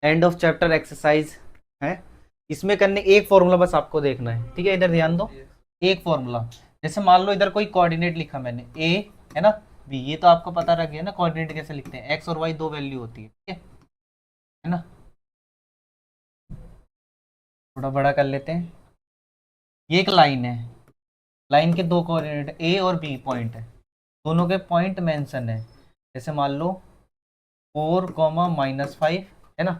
End of chapter exercise है। इसमें करने एक फॉर्मूला बस आपको देखना है, ठीक है। इधर ध्यान दो, एक फॉर्मूला। जैसे मान लो इधर कोई कोऑर्डिनेट लिखा मैंने ए, है ना, बी, ये तो आपको पता रह गया ना कोऑर्डिनेट कैसे लिखते हैं, एक्स और वाई दो वैल्यू होती है, ठीक है ना। थोड़ा बड़ा कर लेते हैं। ये एक लाइन है, लाइन के दो कोऑर्डिनेट ए और बी पॉइंट है, दोनों के पॉइंट मेंशन है। जैसे मान लो 4, -5 है ना,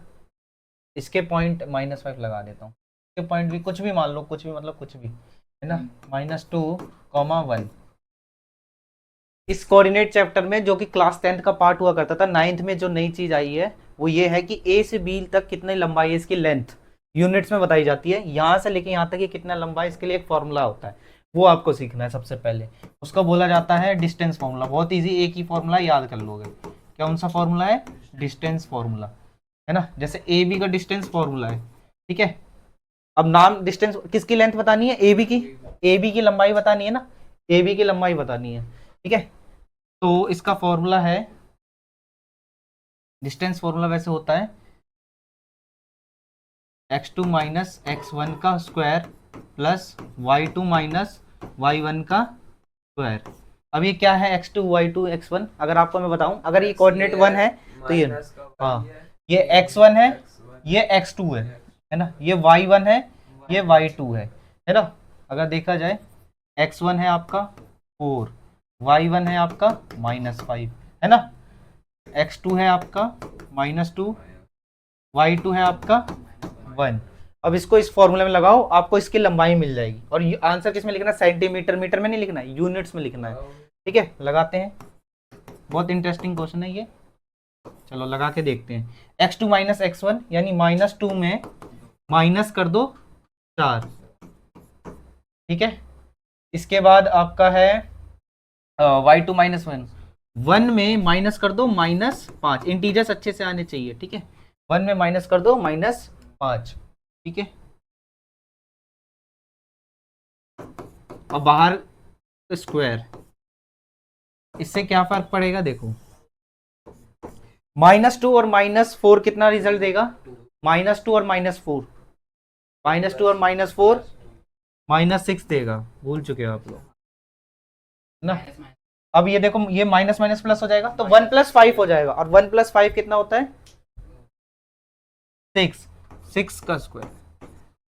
इसके पॉइंट -5 लगा देता हूँ, इसके पॉइंट भी कुछ भी मान लो, कुछ भी मतलब कुछ भी, है ना, -2, 1। इस कोऑर्डिनेट चैप्टर में जो कि क्लास 10th का पार्ट हुआ करता था, 9th में जो नई चीज आई है वो ये है कि ए से बी तक कितनी लंबाई है, इसकी लेंथ यूनिट्स में बताई जाती है। यहां से लेके यहां तक ये कितना लंबा है, इसके लिए एक फॉर्मूला होता है, वो आपको सीखना है सबसे पहले। उसको बोला जाता है डिस्टेंस फॉर्मूला। बहुत ईजी, एक ही फॉर्मूला याद कर लोगे। क्या कौन सा फॉर्मूला है? डिस्टेंस फॉर्मूला, है ना। जैसे ए बी का डिस्टेंस फॉर्मूला है, ठीक है। अब नाम डिस्टेंस, किसकी लेंथ बतानी है? ए बी की, ए बी की लंबाई बतानी है ना, ए बी की लंबाई बतानी है, ठीक है। तो इसका फॉर्मूला है, डिस्टेंस फॉर्मूला वैसे होता है x2 माइनस x1 का square plus y2 minus y1 का स्क्वायर। अब ये क्या है x2 y2 x1? अगर आपको मैं बताऊं, अगर ये कोऑर्डिनेट 1 है तो ये, हाँ, ये x1 है, ये x2 है ना, ये y1 है, ये y2 है ना। अगर देखा जाए x1 है आपका 4, y1 है आपका -5, है ना, x2 है आपका -2, y2 है आपका 1। अब इसको इस फॉर्मूले में लगाओ, आपको इसकी लंबाई मिल जाएगी। और ये आंसर किस में लिखना है? सेंटीमीटर, मीटर में नहीं लिखना है, यूनिट्स में लिखना है, ठीक है। लगाते हैं, बहुत इंटरेस्टिंग क्वेश्चन है ये। चलो लगा के देखते हैं। x2 माइनस x1 यानी -2 में माइनस कर दो 4, ठीक है। इसके बाद आपका है y2 -1, 1 में माइनस कर दो -5। इंटीजर्स अच्छे से आने चाहिए, ठीक है। 1 में माइनस कर दो -5, ठीक है। और बाहर स्क्वायर, इससे क्या फर्क पड़ेगा देखो, -2 और -4 कितना रिजल्ट देगा? -2 और -4, -2 और -4 -6 देगा। भूल चुके हो आप लोग, है ना। अब ये देखो, ये माइनस माइनस प्लस हो जाएगा तो 1 + 5 हो जाएगा, और 1 + 5 कितना होता है? 6, 6 का स्क्वायर।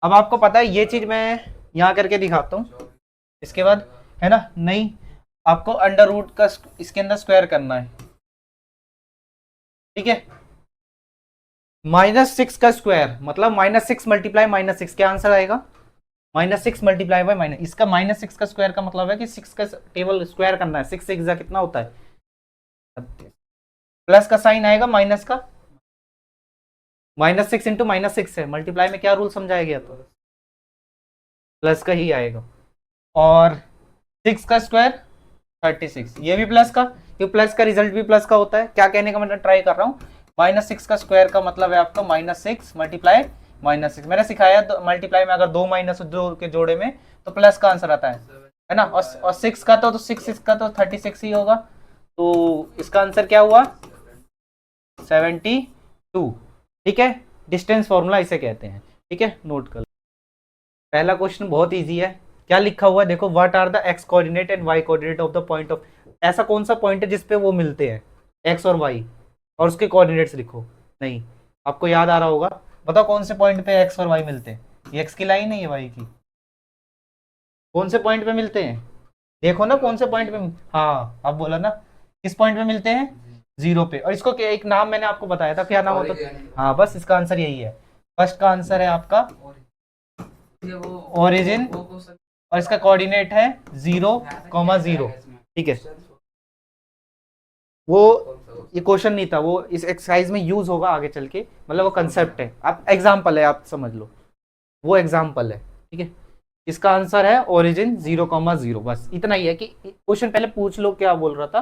अब आपको पता है ये चीज मैं यहां करके दिखाता हूं। इसके बाद, है ना, नहीं, आपको अंडर रूट का इसके अंदर स्क्वायर करना है, ठीक है। -6 का स्क्वायर मतलब -6 मल्टीप्लाई -6, क्या आंसर आएगा? -6 मल्टीप्लाई बाय माइनस, इसका -6 का स्क्वायर का मतलब है कि 6 का टेबल स्क्वायर करना है। 6 6 कितना होता है? प्लस का साइन आएगा माइनस का, -6 इंटू -6 है, मल्टीप्लाई में क्या रूल समझाया गया? तो प्लस का ही आएगा। और 6 का स्क्वायर 36, ये भी प्लस का, क्योंकि प्लस का रिजल्ट भी प्लस का होता है। क्या कहने का मैं ट्राई कर रहा हूँ, -6 का स्क्वायर का मतलब है आपका -6 मल्टीप्लाई -6। मैंने सिखाया तो मल्टीप्लाई में अगर दो माइनस दो के जोड़े में तो प्लस का आंसर आता है ना। और 6 का तो 6 का तो 36 ही होगा। तो इसका आंसर क्या हुआ? 72, ठीक है। डिस्टेंस फॉर्मूला इसे कहते हैं, ठीक है, नोट कर। पहला क्वेश्चन बहुत इजी है। क्या लिखा हुआ है देखो, what are the X coordinate and Y coordinate of the point of, ऐसा कौन सा पॉइंट है जिसपे वो मिलते हैं, एक्स और वाई, और उसके कोऑर्डिनेट्स लिखो। नहीं, आपको याद आ रहा होगा, बताओ कौन से पॉइंट पे एक्स और वाई मिलते हैं? ये एक्स की लाइन है, ये वाई की, कौन से पॉइंट पे मिलते हैं? देखो ना कौन से पॉइंट पे, हाँ आप बोला ना, किस पॉइंट पे मिलते हैं? 0 पे। और इसको एक नाम मैंने आपको बताया था, क्या नाम होता है? हाँ, बस इसका आंसर यही है। फर्स्ट का आंसर है आपका ओरिजिन, और इसका कोऑर्डिनेट है 0, 0, ठीक है। वो ये क्वेश्चन नहीं था, वो इस एक्सरसाइज में यूज होगा आगे चल के, मतलब वो कंसेप्ट है, आप एग्जाम्पल है, आप समझ लो, वो एग्जाम्पल है, ठीक है। इसका आंसर है ओरिजिन 0, 0, बस इतना ही है कि क्वेश्चन पहले पूछ लो क्या बोल रहा था,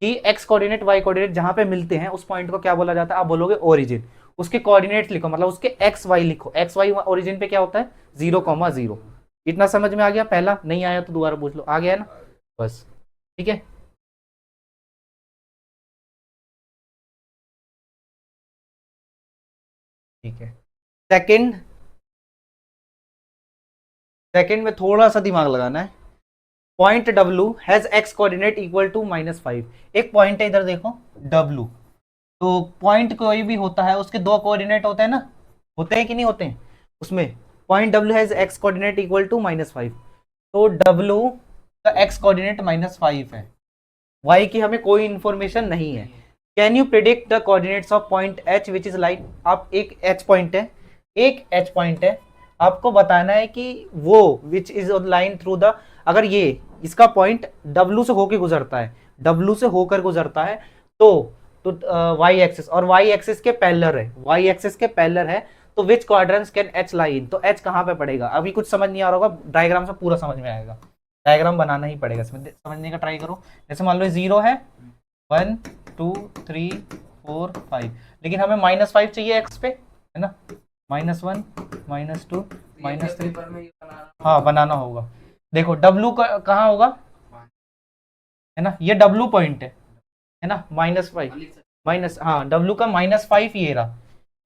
कि एक्स कोऑर्डिनेट वाई कोऑर्डिनेट जहां पे मिलते हैं उस पॉइंट को क्या बोला जाता है? आप बोलोगे ओरिजिन। उसके कोऑर्डिनेट्स लिखो, मतलब उसके एक्स वाई लिखो, एक्स वाई ओरिजिन पे क्या होता है? 0, 0। इतना समझ में आ गया? पहला नहीं आया तो दोबारा पूछ लो, आ गया ना, बस, ठीक है। ठीक है। सेकंड सेकंड में थोड़ा सा दिमाग लगाना है। Point W has x coordinate equal to -5। एक पॉइंट है इधर देखो W, तो पॉइंट कोई भी होता है उसके दो कोऑर्डिनेट होते हैं ना, होते हैं कि नहीं होते हैं उसमें। Point W has x coordinate equal to -5, तो W का x कोऑर्डिनेट -5 है, y की हमें कोई इंफॉर्मेशन नहीं है। Can you predict the coordinates of point H which is line. आप एक H पॉइंट है, एक H पॉइंट है, आपको बताना है कि वो which is on line through the, अगर ये इसका पॉइंट W से होकर गुजरता है, W से होकर गुजरता है, तो y एक्सिस, और y एक्सिस के पैरेलल है, y एक्सिस के पैरेलल है, तो विच क्वाड्रेंट्स कैन H लाइन, तो H कहाँ पे पड़ेगा। अभी कुछ समझ नहीं आ रहा होगा, डायग्राम से पूरा समझ में आएगा, डायग्राम बनाना ही पड़ेगा, इसमें समझने का ट्राई करो। जैसे मान लो 0 है, 1 2 3 4 5, लेकिन हमें -5 चाहिए x पे, है ना, -1 -2 -3, हाँ बनाना होगा। देखो W कहाँ होगा, है ना, ये W पॉइंट है ना, -5 माइनस, हाँ W का -5 ये रहा,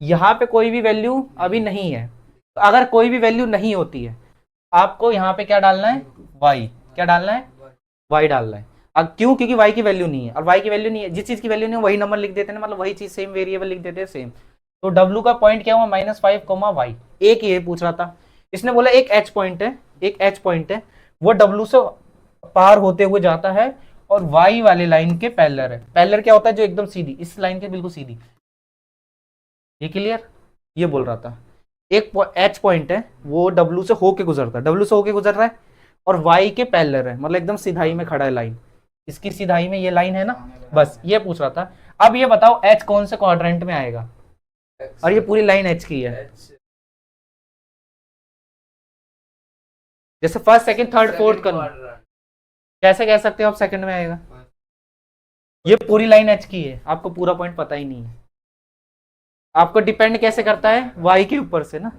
यहाँ पे कोई भी वैल्यू अभी नहीं है, तो अगर कोई भी वैल्यू नहीं होती है आपको यहाँ पे क्या डालना है, y, क्या डालना है, y डालना है। अब क्यों, क्योंकि y की वैल्यू नहीं है, और y की वैल्यू नहीं है, जिस चीज की वैल्यू नहीं है वही नंबर लिख देते हैं, मतलब वही चीज सेम वेरिएबल लिख देते हैं सेम। तो W का पॉइंट क्या हुआ, -5 y। एक ये पूछ रहा था, इसने बोला एक H पॉइंट है, एक H पॉइंट है, वो W से पार होते हुए जाता है और y वाले लाइन के पैरेलल है। पैरेलल क्या होता है, जो एकदम सीधी, इस लाइन के बिल्कुल सीधी। ये क्लियर, ये बोल रहा था। एक H पॉइंट है, वो W से होके गुजरता है, W से होके गुजर रहा है और y के पैरेलल है, मतलब एकदम सीधाई में खड़ा है लाइन, इसकी सीधाई में ये लाइन है ना, बस ये पूछ रहा था। अब ये बताओ H कौन से क्वाड्रेंट में आएगा, और ये पूरी लाइन H की है, जैसे फर्स्ट सेकंड थर्ड फोर्थ करना, कैसे कह सकते हो आप सेकंड में आएगा, ये पूरी लाइन H की है, आपको पूरा पॉइंट पता ही नहीं है, आपको डिपेंड कैसे करता है, y के ऊपर से ना,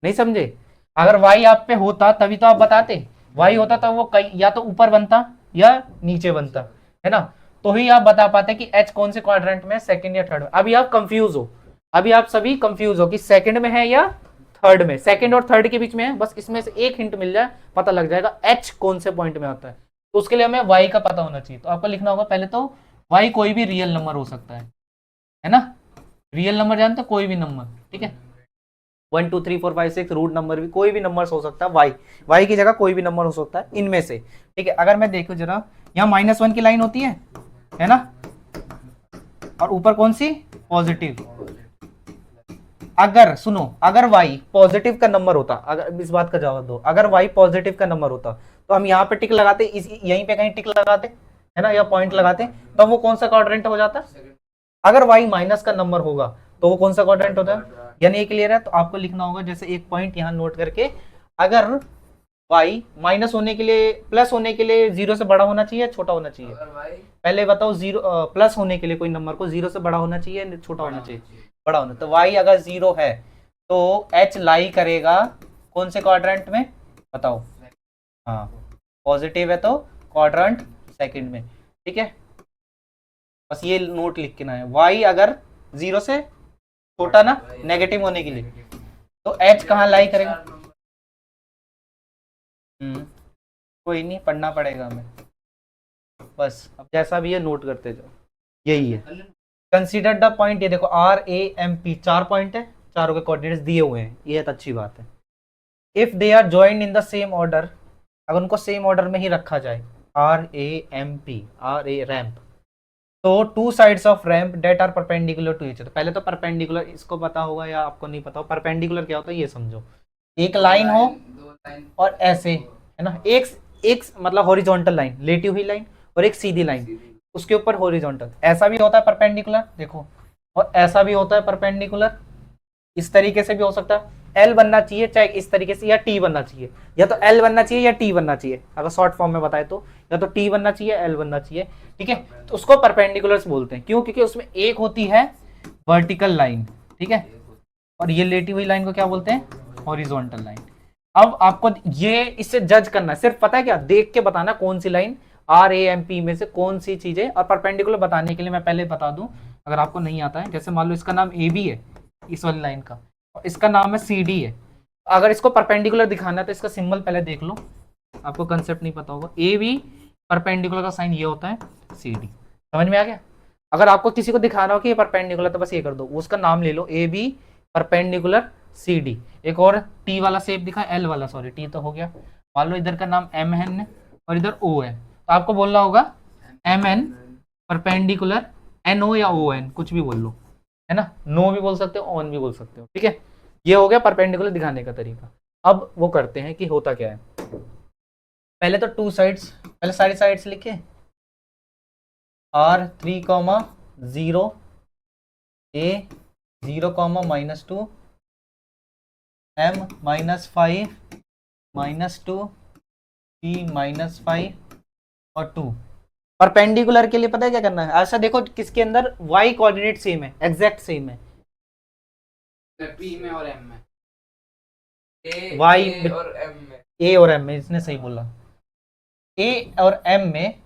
नहीं समझे। अगर y आप पे होता तभी तो आप बताते, y होता तो वो कहीं या तो ऊपर बनता या नीचे बनता, है ना, तो ही आप बता पाते कि H कौन से क्वाड्रेंट में, सेकंड या थर्ड में। अभी आप कंफ्यूज हो, अभी आप सभी कंफ्यूज हो कि सेकंड में है या थर्ड में, सेकंड और थर्ड के बीच में है, बस इसमें से एक हिंट मिल जाए पता लग जाएगा H कौन से पॉइंट में आता है। तो उसके लिए हमें y का पता होना चाहिए, तो आपको लिखना होगा पहले तो y कोई भी रियल नंबर हो सकता है ना, रियल नंबर जानते हो, कोई भी नंबर, ठीक है, 1 2 3 4 5 6 रूट नंबर भी, कोई भी नंबर हो सकता है, y की जगह कोई भी नंबर हो सकता है इनमें से, ठीक है। अगर मैं देखूं जरा, यहाँ -1 की लाइन होती है ना, और ऊपर कौन सी, पॉजिटिव। अगर सुनो, अगर y पॉजिटिव का नंबर होता, अगर इस बात का जवाब दो, अगर y पॉजिटिव का नंबर होता तो हम यहाँ पे टिक लगाते, यहीं पे कहीं टिक लगाते, है ना, या पॉइंट लगाते, तब वो कौन सा क्वाड्रेंट हो जाता। अगर y माइनस का नंबर होगा तो वो कौन सा क्वाड्रेंट होता है, यानी ये क्लियर है। तो आपको लिखना होगा, जैसे एक पॉइंट यहाँ नोट करके, अगर y माइनस होने के लिए, प्लस होने के लिए 0 से बड़ा होना चाहिए, छोटा होना चाहिए, पहले बताओ। 0 प्लस होने के लिए कोई नंबर को 0 से बड़ा होना चाहिए, छोटा होना चाहिए, बड़ा होना। तो y अगर 0 है तो h लाई करेगा कौन से क्वाड्रेंट में, बताओ। हाँ, पॉजिटिव है तो क्वाड्रेंट सेकंड में, ठीक है। बस ये नोट लिख के ना है, y अगर 0 से छोटा ना, नेगेटिव होने के लिए, तो h कहाँ लाई करेगा। कोई नहीं, पढ़ना पड़ेगा हमें, बस अब जैसा भी है नोट करते जाओ, यही है। कंसीडर द पॉइंट, ये देखो RAMP, 4 पॉइंट है, चारों के कोऑर्डिनेट्स दिए हुए हैं, ये तो अच्छी बात है। If they are joined in the same order, अगर उनको सेम ऑर्डर में ही रखा जाए, RAMP, रैम्प, तो two sides of ramp that are perpendicular to each other. पहले तो परपेंडिकुलर, इसको पता होगा या आपको नहीं पता हो, परपेंडिकुलर क्या होता है ये समझो। एक लाइन हो और ऐसे, है ना, एक मतलब हॉरिजॉन्टल लाइन, लेटी हुई लाइन, और एक सीधी लाइन, उसके ऊपर हॉरिजॉन्टल, ऐसा भी होता है परपेंडिकुलर, देखो, और ऐसा भी होता है परपेंडिकुलर, इस तरीके से भी हो सकता है। L बनना चाहिए चाहे इस तरीके से, या T बनना चाहिए, या तो L बनना चाहिए या T बनना चाहिए, अगर शॉर्ट फॉर्म में बताए तो, या तो T बनना चाहिए, L बनना चाहिए, ठीक है। तो उसको परपेंडिकुलर्स बोलते हैं, क्यों, क्योंकि उसमें एक होती है वर्टिकल लाइन, ठीक है, और ये लेटी हुई लाइन को क्या बोलते हैं, हॉरिजॉन्टल लाइन। अब आपको ये इससे जज करना है, सिर्फ पता है क्या, देख के बताना कौन सी लाइन RAMP में से कौन सी चीज है। और परपेंडिकुलर बताने के लिए मैं पहले बता दूं, अगर आपको नहीं आता है, जैसे मान लो इसका नाम AB है, इस वाली लाइन का, और इसका नाम है सी डी है। अगर इसको परपेंडिकुलर दिखाना है तो इसका सिंबल पहले देख लो, आपको कंसेप्ट नहीं पता होगा। ए बी परपेंडिकुलर का साइन ये होता है सी डी, समझ में आ गया। अगर आपको किसी को दिखाना हो कि ये परपेंडिकुलर तो बस ये कर दो, उसका नाम ले लो A B perpendicular C D. एक और टी वाला शेप दिखा, एल वाला, सॉरी टी तो हो गया। मान लो इधर का नाम एम एन है और इधर ओ है, तो आपको बोलना होगा M N perpendicular N O या ओ एन, कुछ भी बोल लो, है ना, नो भी बोल सकते हो, ऑन भी बोल सकते हो, ठीक है। ये हो गया परपेंडिकुलर दिखाने का तरीका। अब वो करते हैं कि होता क्या है। पहले तो टू साइड्स, पहले सारी साइड्स लिखे, आर 3,0 ए 0,-2 m -5 -2 p -5 और 2। परपेंडिकुलर के लिए पता है क्या करना है, ऐसा देखो किसके अंदर y कोऑर्डिनेट सेम है, एग्जैक्ट सेम है, P में और M में, y A और M में, a और m में, इसने सही बोला, a और m में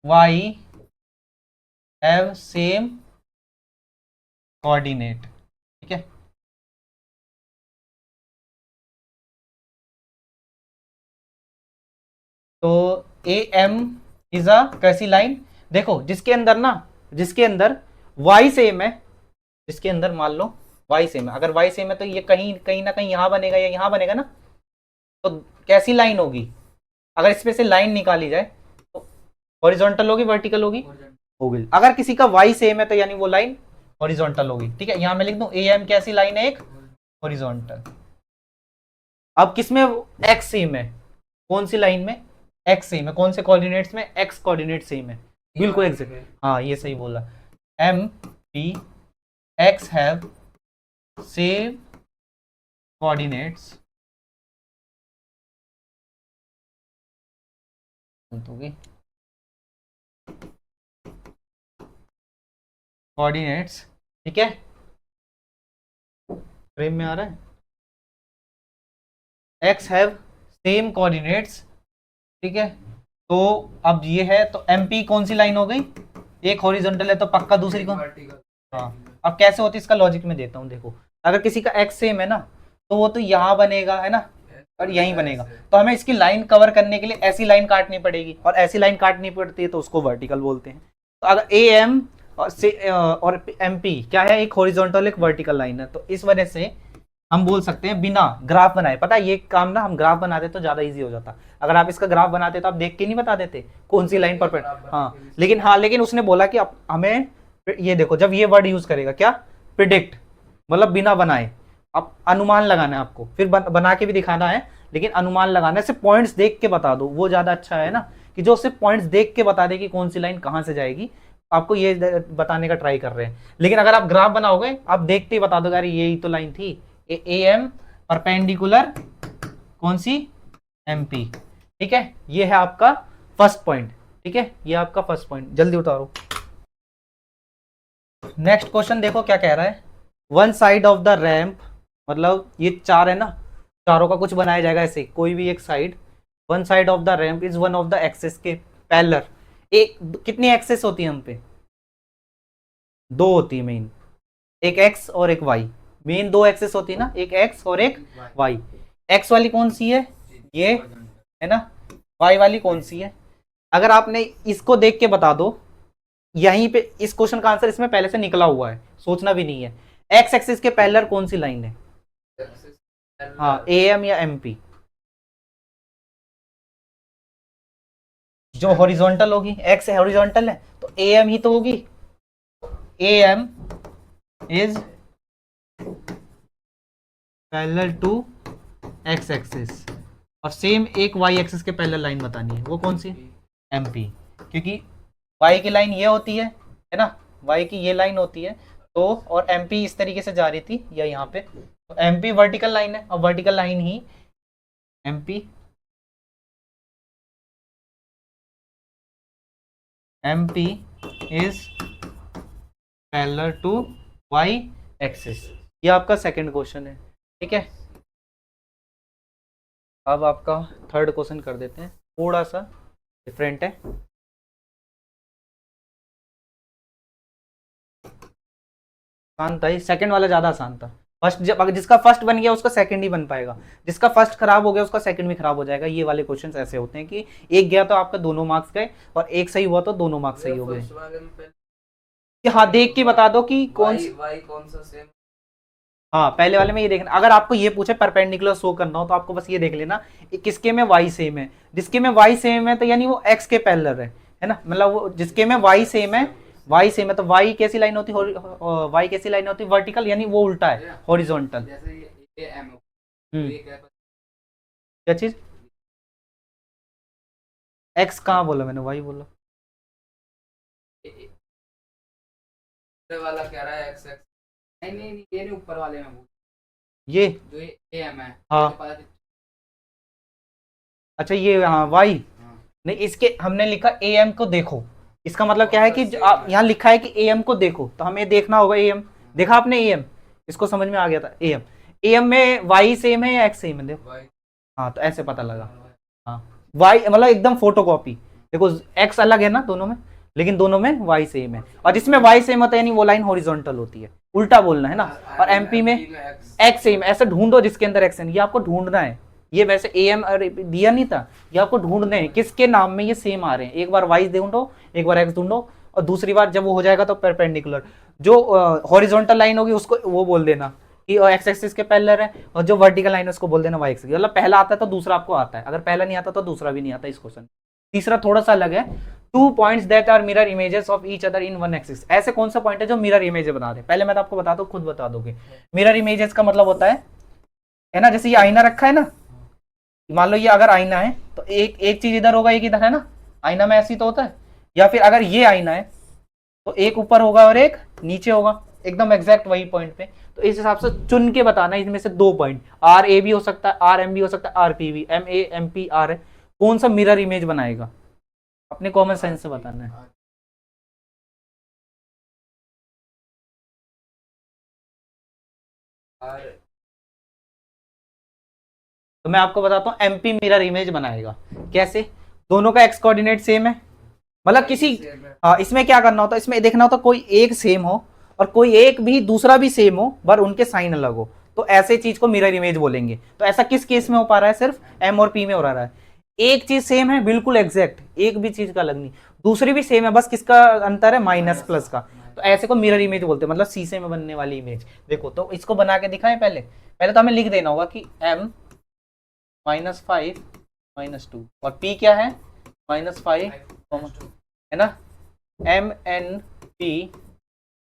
y हैव सेम कोऑर्डिनेट, ठीक है। तो ए एम इज अ कैसी लाइन, देखो जिसके अंदर ना, जिसके अंदर y सेम है, जिसके अंदर मान लो y सेम है, अगर y सेम है तो ये कहीं कहीं ना कहीं यहां बनेगा या यहां बनेगा ना, तो कैसी लाइन होगी, अगर इसमें से लाइन निकाली जाए तो हॉरिजॉन्टल होगी वर्टिकल होगी, होगी। अगर किसी का y सेम है तो यानी वो लाइन हॉरिजॉन्टल होगी, ठीक है। यहां मैं लिख दूं ए एम कैसी लाइन है, एक हॉरिजॉन्टल। अब किसमें x सेम है, कौन सी लाइन में x सेम है, कौन से कोऑर्डिनेट्स में, x कोऑर्डिनेट सेम है, बिल्कुल एग्जैक्ट, हाँ ये सही बोला। M P X have same coordinates, coordinates, ठीक है, फ्रेम में आ रहा है, x हैव सेम कोऑर्डिनेट्स, ठीक है। तो अब ये है, तो एमपी कौन सी लाइन हो गई, एक हॉरिजॉन्टल है तो पक्का दूसरी कौन, हाँ। अब कैसे होती है इसका लॉजिक में देता हूँ, देखो अगर किसी का एक्स सेम है ना, तो वो तो यहाँ बनेगा, है ना, और यहीं बनेगा, तो हमें इसकी लाइन कवर करने के लिए ऐसी लाइन काटनी पड़ेगी, और ऐसी लाइन काटनी पड़ती है तो उसको वर्टिकल बोलते हैं। तो अगर ए एम और एम पी क्या है, एक हॉरिजॉन्टल एक वर्टिकल लाइन है, तो इस वजह से हम बोल सकते हैं बिना ग्राफ बनाए, पता है ये काम ना हम ग्राफ बनाते तो ज्यादा इजी हो जाता, अगर आप इसका ग्राफ बनाते तो आप देख के नहीं बता देते कौन सी लाइन पर, हाँ लेकिन उसने बोला कि अब हमें ये देखो, जब ये वर्ड यूज करेगा क्या, प्रिडिक्ट, मतलब बिना बनाए, अब अनुमान लगाना है आपको, फिर बना के भी दिखाना है, लेकिन अनुमान लगाना है, सिर्फ पॉइंट्स देख के बता दो, वो ज्यादा अच्छा है ना, कि जो सिर्फ पॉइंट्स देख के बता दे कि कौन सी लाइन कहां से जाएगी, आपको ये बताने का ट्राई कर रहे हैं। लेकिन अगर आप ग्राफ बनाओगे आप देखते ही बता दोगे अरे यही तो लाइन थी, ए एम परपेंडिकुलर कौन सी, एम पी, ठीक है। ये है आपका फर्स्ट पॉइंट, ठीक है, ये आपका फर्स्ट पॉइंट, जल्दी उतारो। नेक्स्ट क्वेश्चन देखो क्या कह रहा है, one side of the ramp, मतलब ये चार है ना, चारों का कुछ बनाया जाएगा ऐसे, कोई भी एक side, one side of the ramp is one of the axes के पैरेलल, एक कितनी एक्सेस होती है हम पे, दो होती है मेन, एक एक्स और एक वाई, मेन दो एक्सेस होती है ना, एक एक्स और एक वाई। एक्स वाली कौन सी है, ये है ना, वाई वाली कौन सी है। अगर आपने इसको देख के बता दो, यहीं पे इस क्वेश्चन का आंसर इसमें पहले से निकला हुआ है, सोचना भी नहीं है। एक्स एक्सिस के पैरेलल कौन सी लाइन है, हाँ ए एम या एम पी, जो हॉरिजॉन्टल होगी, एक्स हॉरिजॉन्टल है तो ए एम ही तो होगी, A M is parallel to X axis, और सेम एक वाई एक्सिस के पैरेलल लाइन बतानी है, वो कौन सी, एम पी, क्योंकि वाई की लाइन ये होती है ना, वाई की ये लाइन होती है, तो और एम पी इस तरीके से जा रही थी या यहाँ पे, तो एम पी वर्टिकल लाइन है, और वर्टिकल लाइन ही M P, M P is parallel to Y axis, ये आपका सेकंड क्वेश्चन है, ठीक है। अब आपका थर्ड क्वेश्चन कर देते हैं, थोड़ा सा डिफरेंट है। आसान था, सेकंड वाला ज्यादा आसान था। फर्स्ट जब अगर जिसका फर्स्ट बन गया उसका सेकंड ही बन पाएगा, जिसका फर्स्ट खराब हो गया उसका सेकंड भी खराब हो जाएगा। ये वाले क्वेश्चंस ऐसे होते हैं कि एक गया तो आपका दोनों मार्क्स गए, और एक सही हुआ तो दोनों मार्क्स सही हो गए। फर्स्ट वाले में पहले कि हाँ देख के बता दो कि कौन y y कौन सा सेम। हाँ पहले वाले में ये देखना, अगर आपको ये पूछे परपेंडिकुलर शो करना हो तो आपको बस ये देख लेना किसके में y सेम है। जिसके में y सेम है तो यानी वो x के पैरेलल है ना, मतलब वो जिसके में y सेम है, y सेम है तो y कैसी लाइन होती है, y कैसी लाइन होती है वर्टिकल, यानी वो उल्टा है हॉरिजॉन्टल। जैसे ये m हम्म, ये क्या है? क्या चीज x कहाँ बोला मैंने, y बोला। ये वाला कह रहा है x x। नहीं नहीं नहीं, ये नहीं, ऊपर वाले में ये जो ये m है। हाँ। तो पता नहीं। अच्छा ये हाँ y, हाँ, नहीं इसके हमने लिखा am को देखो, इसका मतलब क्या है कि same आप है। यहाँ लिखा है कि am को देखो तो हमें देखना होगा am। देखा आपने am, इसको समझ में आ गया था am में y सेम है या x सेम है, देखो। y हाँ तो ऐसे पता लगा। हाँ y मतलब एकदम फोटो कॉपी, देखो x अलग है ना दोनों में, लेकिन दोनों में y सेम है, और जिसमें y सेम होता है यानी वो लाइन हॉरिजॉन्टल होती है, उल्टा बोलना है ना। और MP में x सेम, ऐसे ढूंढो जिसके अंदर x है, ये आपको ढूंढना है। ये वैसे am दिया नहीं था, ये आपको ढूंढने हैं किसके नाम में ये सेम आ रहे हैं। एक बार y ढूंढो, एक बार x ढूंढो, और दूसरी बार जब वो हो जाएगा तो परपेंडिकुलर जो हॉरिजॉन्टल लाइन होगी उसको वो बोल देना कि एक्स एक्सिस के पैरेलल है, और जो वर्टिकल लाइन है उसको बोल देना वाई एक्सिस। मतलब पहला आता है तो दूसरा आपको आता है, अगर पहला नहीं आता तो दूसरा भी नहीं आता इस क्वेश्चन। तीसरा थोड़ा सा अलग है, two points that are mirror images of each other in one axis. ऐसे कौन सा पॉइंट है जो मिरर इमेज बना रहे हैं, पहले मैं तो आपको बता दूं, खुद बता दोगे। मिरर इमेजेस का मतलब होता है ना, जैसे ये आईना रखा है ना, मान लो ये अगर आईना है तो एक एक चीज इधर होगा एक इधर, है ना, आईना में ऐसी तो होता है। या फिर अगर ये आईना है तो एक ऊपर होगा और एक नीचे होगा, एकदम एग्जैक्ट वही पॉइंट पे। तो इस हिसाब से चुन के बताना है इनमें से दो पॉइंट, आर ए भी हो सकता है, आर एम भी हो सकता है, आर पी भी, M A M P R है, कौन सा मिरर इमेज बनाएगा, अपने कॉमन सेंस से बताना है। तो मैं आपको बताता हूँ एमपी मिरर इमेज बनाएगा कैसे। दोनों का एक्स कोऑर्डिनेट सेम है, मतलब किसी इसमें क्या करना होता है, इसमें देखना होता कोई एक सेम हो और कोई एक भी दूसरा भी सेम हो पर उनके साइन अलग हो, तो ऐसे चीज को मिरर इमेज बोलेंगे। तो ऐसा किस केस में हो पा रहा है, सिर्फ एम और पी में हो रहा है। एक चीज सेम है बिल्कुल एग्जैक्ट, एक भी चीज का अलग नहीं, दूसरी भी सेम है, बस किसका अंतर है, माइनस प्लस का। तो ऐसे को मिरर इमेज बोलते हैं, मतलब शीशे में बनने वाली इमेज। देखो तो इसको बना के दिखाएं, पहले पहले तो हमें लिख देना होगा कि m -5 -2 और p क्या है -5 है ना। M and P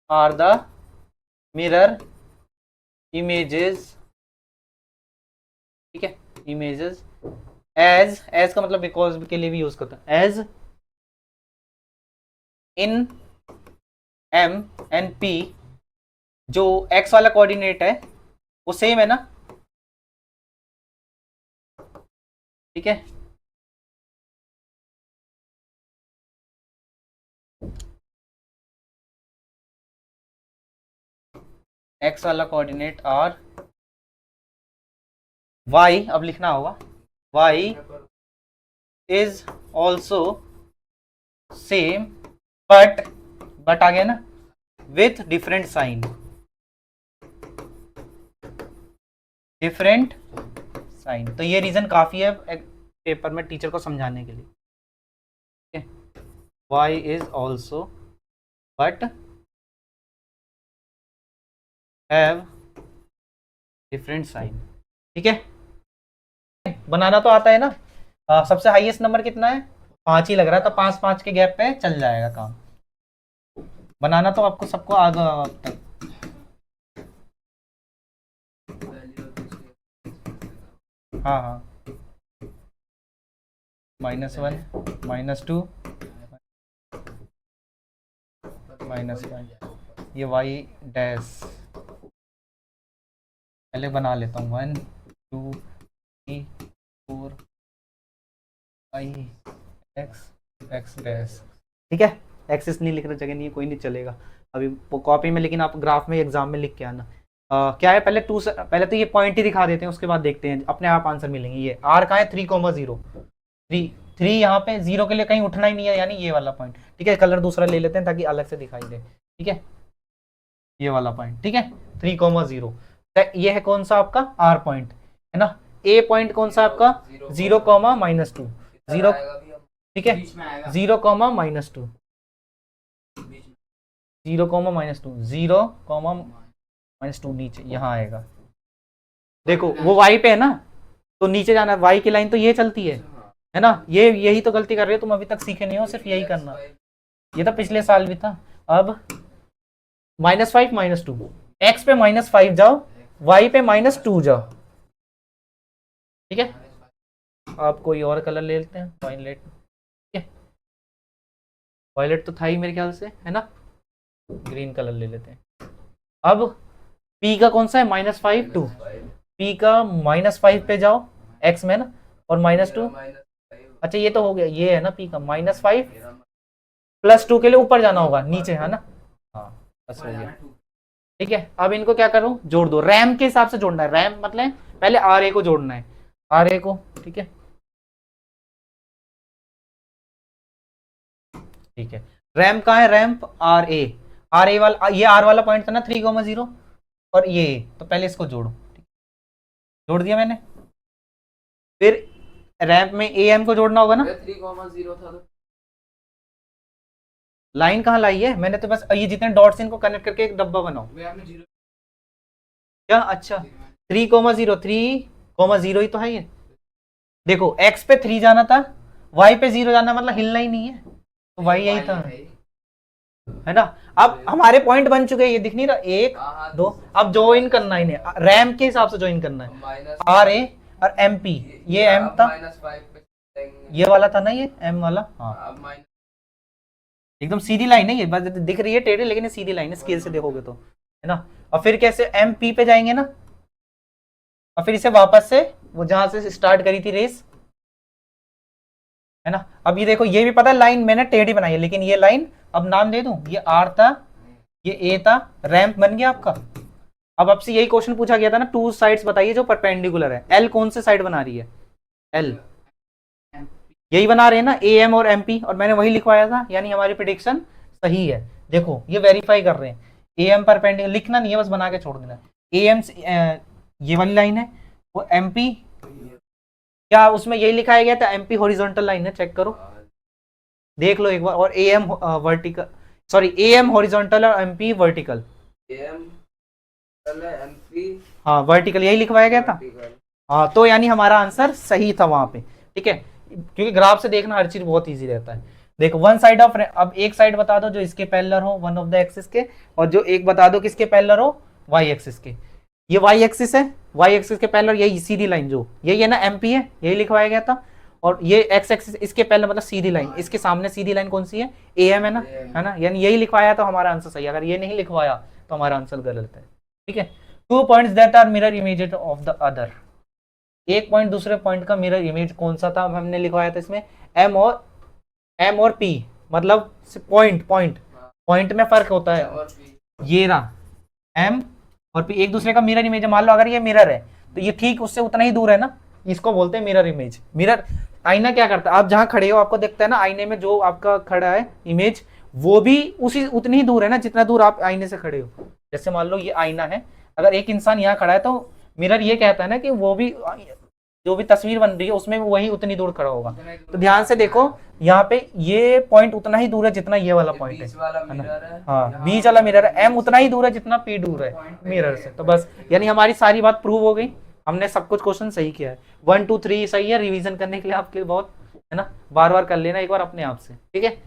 are the mirror images, ठीक है, images as का मतलब बिकॉज के लिए भी यूज करता है, as in M and P, जो x वाला कोऑर्डिनेट है वो सेम है ना, ठीक है। x वाला कोऑर्डिनेट और y, अब लिखना होगा y is also same but आ गया ना, with different sign, different sign. तो ये रीजन काफी है पेपर में टीचर को समझाने के लिए, ठीक है। y is also but have different sign, ठीक है। बनाना तो आता है ना। सबसे हाईएस्ट नंबर कितना है, 5 ही लग रहा था, 5 5 के गैप पे चल जाएगा काम। बनाना तो आपको सबको आ गया अब तक। हाँ हाँ, -1 -2 -1, ये y डैश पहले बना लेता हूँ, 1 2 3 4 x डैश, ठीक है। एक्सिस नहीं लिखना, जगह नहीं है, कोई नहीं चलेगा अभी कॉपी में, लेकिन आप ग्राफ में एग्जाम में लिख के आना। क्या है पहले पहले तो ये पॉइंट ही दिखा देते हैं, उसके बाद देखते हैं अपने आप आंसर मिलेंगे। ये आर कहाँ है, 3,0 3 यहाँ पे 0 के लिए कहीं उठना ही नहीं है, यानी ये वाला पॉइंट, ठीक है। कलर दूसरा ले लेते हैं ताकि अलग से दिखाई दे, ठीक है। ये वाला पॉइंट, ठीक है, 3,0। ये है कौन सा आपका आर पॉइंट, है ना। ए पॉइंट कौन सा आपका 0,-2, 0, ठीक है, 0,-2, 0,-2, 0,-2 नीचे यहाँ आएगा। देखो वो वाई पे है ना, तो नीचे जाना है, वाई की लाइन तो ये चलती है ना। ये यही तो गलती कर रहे हो तुम, अभी तक सीखे नहीं हो, सिर्फ यही करना। ये तो पिछले साल भी था। अब -5 -2, एक्स पे -5 जाओ, वाई पे -2 जाओ, ठीक है। आप कोई और कलर ले लेते हैं, वायलेट, ठीक है, वायलेट तो था ही मेरे ख्याल से, है ना। ग्रीन कलर ले लेते हैं। अब P का कौन सा है -5 2, P का -5 पे जाओ x में ना, और -2, अच्छा ये तो हो गया, ये है ना P का -5 +2 के लिए ऊपर जाना होगा, नीचे है ना, हाँ बस हो गया, ठीक है। अब इनको क्या करूं, जोड़ दो, रैम के हिसाब से जोड़ना है, रैम मतलब पहले RA को जोड़ना है, RA को, ठीक है, ठीक है। रैम कहाँ है, रैम RA वाला, ये R वाला पॉइंट था ना 3,0, और ये तो पहले इसको जोड़ो, जोड़ दिया मैंने। फिर रैंप में AM को जोड़ना होगा ना, 3,0 था तो लाइन कहाँ लाई है मैंने, तो बस ये जितने डॉट्स इनको कनेक्ट करके एक डब्बा बनाओ। क्या, अच्छा 3,0, 3,0 ही तो है ये। देखो x पे 3 जाना था, y पे 0 जाना, मतलब हिलना ही नहीं है, तो y यही था, है ना। अब हमारे पॉइंट बन चुके हैं, ये दिख नहीं रहा, 1 2, अब ज्वाइन करना है इन्हें, रैम के हिसाब से ज्वाइन करना है, RA और MP, ये M था, ये वाला था ना, ये M वाला, हाँ एकदम सीधी लाइन है ये, बस दिख रही है टेढ़ी, लेकिन ये सीधी लाइन है, स्केल से देखोगे तो, है ना। और फिर कैसे MP पे जाएंगे ना, और फिर इसे वापस से वो जहां से स्टार्ट करी थी रेस, है ना। अब ये देखो, ये भी पता है लाइन मैंने टेढ़ी बनाई है, लेकिन ये लाइन अब नाम दे दूं, ये R था, ये A था, रैंप बन गया आपका। अब आपसे यही क्वेश्चन पूछा गया था ना, 2 साइड्स बताइए जो परपेंडिकुलर है, L कौन से साइड बना रही है, L यही बना रहे हैं ना, AM और MP, और मैंने वही लिखवाया था, यानी हमारी प्रेडिक्शन सही है। देखो ये वेरीफाई कर रहे हैं, AM परपेंडिकुलर लिखना नहीं है, बस बना के छोड़ देना। AM ये वाली लाइन है, वो MP, क्या उसमें यही लिखाया गया था, MP हॉरिजॉन्टल लाइन है, चेक करो देख लो एक बार, और AM vertical, sorry AM horizontal और MP वर्टिकल, हाँ वर्टिकल यही लिखवाया गया था, हाँ तो यानी हमारा आंसर सही था वहां पे, ठीक है, क्योंकि ग्राफ से देखना हर चीज बहुत इजी रहता है। देखो वन साइड ऑफ, अब एक साइड बता दो जो इसके पैरेलल हो, वन ऑफ द एक्सिस के, और जो एक बता दो किसके पैरेलल हो, वाई एक्सिस के। ये वाई एक्सिस है, वाई एक्सिस के पैरेलल यही सीधी लाइन जो यही है ना, MP है, यही लिखवाया गया था। और ये एक्स एक्सिस इसके पैरेलल मतलब सीधी लाइन, इसके सामने सीधी लाइन कौन सी है, AM है ना, है ना, यानी यही लिखवाया तो हमारा आंसर सही है, अगर ये नहीं लिखवाया तो हमारा आंसर गलत है, ठीक है। 2 points that are mirror image of the other, एक पॉइंट दूसरे पॉइंट का मिरर इमेज कौन सा था, हमने लिखवाया था इसमें M और P, मतलब पॉइंट में फर्क होता है, ये रहा M और P एक दूसरे का मिरर इमेज है। मान लो अगर ये मिरर है तो ये ठीक उससे उतना ही दूर है ना, इसको बोलते हैं मिरर इमेज। मिरर आईना क्या करता है, आप जहां खड़े हो आपको देखता है ना, आईने में जो आपका खड़ा है इमेज, वो भी उसी उतनी ही दूर है ना जितना दूर आप आईने से खड़े हो। जैसे मान लो ये आईना है, अगर एक इंसान यहाँ खड़ा है तो मिरर ये कहता है ना कि वो भी जो भी तस्वीर बन रही है उसमें वही उतनी दूर खड़ा होगा। तो ध्यान से देखो यहाँ पे ये पॉइंट उतना ही दूर है जितना ये वाला पॉइंट है ना, हाँ बीच वाला मिरर है, M उतना ही दूर है जितना P दूर है मिरर से। तो बस यानी हमारी सारी बात प्रूव हो गई, हमने सब कुछ क्वेश्चन सही किया है। 1 2 3 सही है, रिवीजन करने के लिए आपके लिए बहुत, है ना, बार बार कर लेना एक बार अपने आप से, ठीक है।